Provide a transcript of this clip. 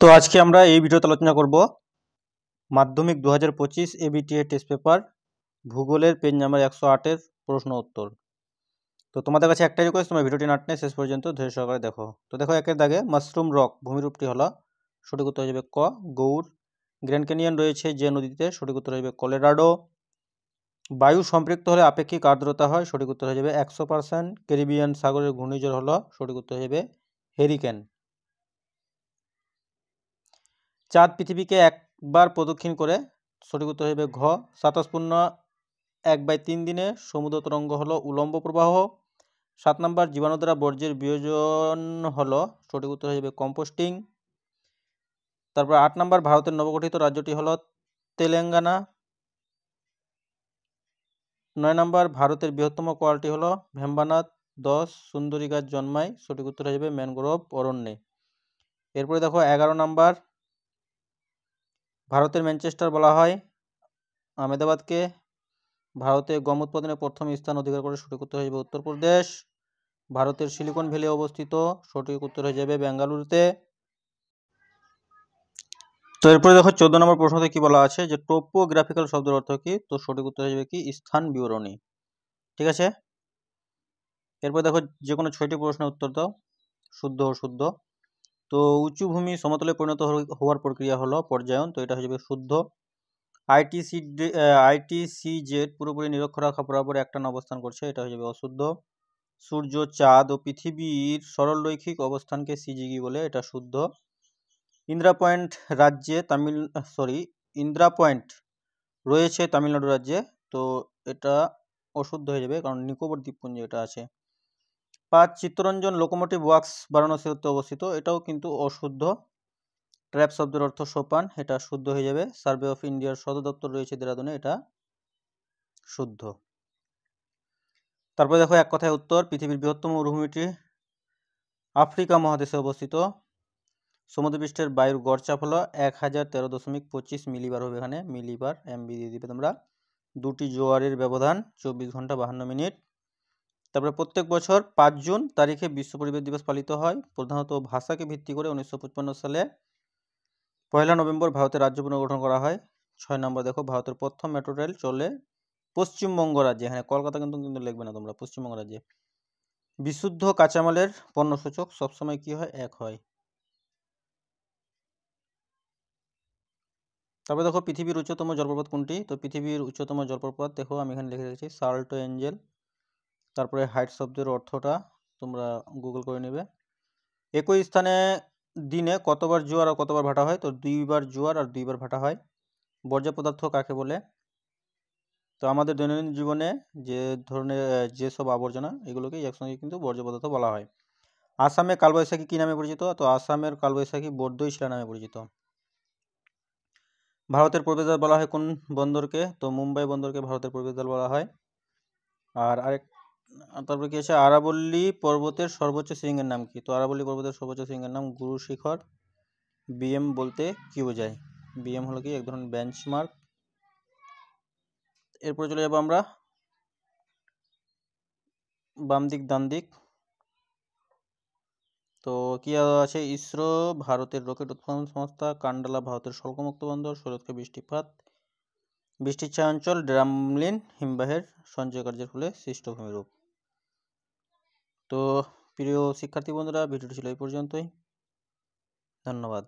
তো আজকে আমরা এই ভিডিওতে আলোচনা করব মাধ্যমিক 2025 এবিটিএ টেস্ট পেপার ভূগোলের পেজ নাম্বার 108-এর প্রশ্ন উত্তর। তো তোমাদের কাছে একটাই রিকোয়েস্ট, তোমরা ভিডিওটি না টেনে শেষ পর্যন্ত ধৈর্য সহকারে দেখো। তো দেখো একের দাগে মাশরুম রক ভূমিরূপটি হলো, সঠিক উত্তর হয়ে যাবে ক গৌড়। গ্র্যান্ড ক্যানিয়ন রয়েছে যে নদীতে, সঠিক উত্তর হয়ে যাবে কলোরাডো। বায়ু সম্পৃক্ত হলে আপেক্ষিক আর্দ্রতা হয়, সঠিক উত্তর হয়ে যাবে 100%। ক্যারিবিয়ান সাগরের ঘূর্ণিঝড় হলো, সঠিক উত্তর হয়ে যাবে হেরিকেন। চাঁদ পৃথিবীকে একবার প্রদক্ষিণ করে, সঠিক উত্তর হবে ঘ 27.1/3 দিনে সমুদ্র তরঙ্গ হলো উলম্ব প্রবাহ। 7 নম্বর জীবাণু দ্বারা বর্জ্যের বিয়োজন হলো, সঠিক উত্তর হয়ে যাবে কম্পোস্টিং। তারপর 8 নম্বর ভারতের নবগঠিত রাজ্যটি হলো তেলেঙ্গানা। 9 নম্বর ভারতের বৃহত্তম কোয়ালটি হলো ভেম্বানাথ। 10 সুন্দরী গাছ জন্মায়, সঠিক উত্তর হয়ে যাবে ম্যানগ্রোভ অরণ্যে। এরপরে দেখো 11 নম্বর ভারতের ম্যানচেস্টার বলা হয় আহমেদাবাদকে। ভারতে গম উৎপাদনে প্রথম স্থান অধিকার করে, সঠিক উত্তর হয়ে যাবে উত্তরপ্রদেশ। ভারতের সিলিকন ভ্যালি অবস্থিত, সঠিক উত্তর হয়ে যাবে বেঙ্গালুরুতে। তো এরপরে দেখো 14 নম্বর প্রশ্নতে কি বলা আছে যে টোপোগ্রাফিক্যাল শব্দের অর্থ কি, তো সঠিক উত্তর হয়ে যাবে কি স্থান বিবরণী। ঠিক আছে, এরপর দেখো যে কোনো 6টি প্রশ্নের উত্তর দাও, শুদ্ধ ও শুদ্ধ। তো উঁচু ভূমি সমতলে পরিণত হওয়ার প্রক্রিয়া হলো পর্যায়ন, তো এটা হয়ে যাবে শুদ্ধ। আইটিসিজেড পুরোপুরি নিরক্ষরেখা বরাবর একটানা অবস্থান করছে, এটা হয়ে যাবে অশুদ্ধ। সূর্য, চাঁদ ও পৃথিবীর সরলরৈখিক অবস্থানকে সিজিগি বলে, এটা শুদ্ধ। ইন্দ্রা পয়েন্ট রয়েছে তামিলনাড়ু রাজ্যে, তো এটা অশুদ্ধ হয়ে যাবে কারণ নিকোবর দ্বীপপুঞ্জে এটা আছে। 5 চিত্তরঞ্জন লোকোমোটিভ ওয়ার্কস বারাণসীতে অবস্থিত, এটাও কিন্তু অশুদ্ধ। ট্র্যাপ শব্দের অর্থ সোপান, এটা শুদ্ধ হয়ে যাবে। সার্ভে অফ ইন্ডিয়ার সদর দপ্তর রয়েছে দেরাদুনে, এটা শুদ্ধ। তারপরে দেখো এক কথায় উত্তর, পৃথিবীর বৃহত্তম মরুভূমিটি আফ্রিকা মহাদেশে অবস্থিত। সমুদ্রপৃষ্ঠের বায়ুর গড় চাপ হলো 1013.25 মিলিবার হবে, এখানে মিলিবার এমবি দিয়ে দিবে তোমরা। 2টি জোয়ারের ব্যবধান 24 ঘন্টা 52 মিনিট। তারপরে প্রত্যেক বছর 5 জুন তারিখে বিশ্ব পরিবেশ দিবস পালিত হয়, প্রধানত ভাষাকে ভিত্তি করে। 1955 সালে 1 নভেম্বর ভারতের রাজ্য পুনর্গঠন করা হয়। 6 নম্বর দেখো ভারতের প্রথম মেট্রো রেল চলে পশ্চিমবঙ্গ রাজ্যে, হ্যাঁ কলকাতা কিন্তু লিখবে না তোমরা, পশ্চিমবঙ্গ রাজ্যে। বিশুদ্ধ কাঁচামালের পণ্যসূচক সবসময় কি হয়, 1 হয়। তারপরে দেখো পৃথিবীর উচ্চতম জলপ্রপাত কোনটি, তো পৃথিবীর উচ্চতম জলপ্রপাত দেখো আমি এখানে লিখে রেখেছি সাল্টো এঞ্জেল। তারপরে হাইট শব্দের অর্থটা তোমরা গুগল করে নেবে। একই স্থানে দিনে কতবার জোয়ার আর কতবার ভাটা হয়, তো 2বার জোয়ার আর 2বার ভাটা হয়। বর্জ্য পদার্থ কাকে বলে, তো আমাদের দৈনন্দিন জীবনে যে ধরনের যেসব আবর্জনা এগুলোকে একসঙ্গে কিন্তু বর্জ্য পদার্থ বলা হয়। আসামে কালবৈশাখী কি নামে পরিচিত, তো আসামের কালবৈশাখী বর্দই শিলা নামে পরিচিত। ভারতের প্রবেশদ্বার বলা হয় কোন বন্দরকে, তো মুম্বাই বন্দরকে ভারতের প্রবেশদ্বার বলা হয়। আর তারপরে কি আছে, আরাবল্লী পর্বতের সর্বোচ্চ শৃঙ্গের নাম কি, তো আরাবল্লী পর্বতের সর্বোচ্চ শৃঙ্গের নাম গুরু শিখর। বিএম বলতে কি বোঝায়, বিএম হলো কি এক ধরনের বেঞ্চমার্ক। এরপরে চলে যাবো আমরা বাম দিক ডান দিক। তো কি আছে, ইসরো ভারতের রকেট উৎপাদন সংস্থা, কান্ডালা ভারতের শুল্কমুক্ত বন্দর, শরৎকে বৃষ্টিপাত, বৃষ্টির ছায়া অঞ্চল, ড্রামলিন হিমবাহের সঞ্চয় কার্যের ফলে সৃষ্ট ভূমিরূপ। তো প্রিয় শিক্ষার্থী বন্ধুরা, ভিডিওটি ছিল এই পর্যন্তই। ধন্যবাদ।